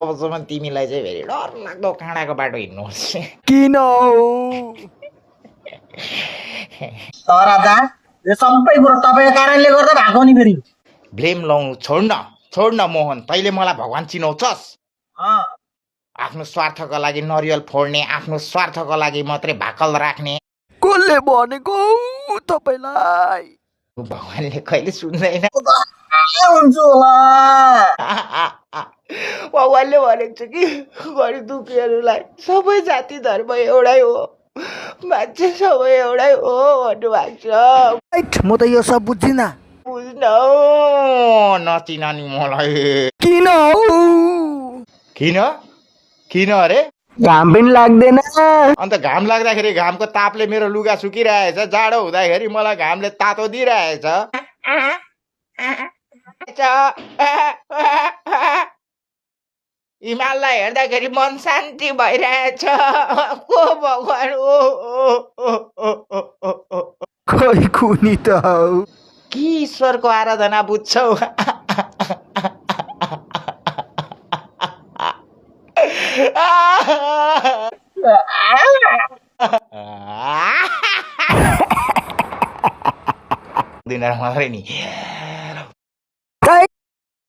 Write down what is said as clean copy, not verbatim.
अबसम्म तिमीलाई चाहिँ फेरि डरलाग्दो काँडाको बाटो हिँड्नुहोस् किन हो तर राजा यो सबै कुरो तपाईँको कारणले गर्दा भएको नि फेरि ब्लेम लाउनु छोड्न मोहन तैँले मलाई भगवान् चिनाउँछस् अँ, आफ्नो स्वार्थको लागि नरिवल फोड्ने आफ्नो स्वार्थको लागि मात्रै भाकल राख्ने कसले भनेको तपाईँलाई भगवान्ले कहिले सुन्दैन के हुन्छु होला भगवान्ले भनेको छ कि गरिब दुःखीहरूलाई सबै जाति धर्म एउटै हो मान्छे सबै एउटै हो भन्नुभएको छ राइट म त यो सब बुझ्दिनँ बुझ्न हौ नचिन नि मलाई किन हौ किन अरे घाम पनि लाग्दैन अन्त घाम लाग्दाखेरि घामको तापले मेरो लुगा सुकिरहेछ जाडो हुँदाखेरि मलाई घामले तातो दिइरहेछ हिमाललाई हेर्दाखेरि मन शान्ति भइरहेछ को भगवान् खै कुनी त हौ कि ईश्वरको आराधना बुझ्छौ दिन मात्रै नि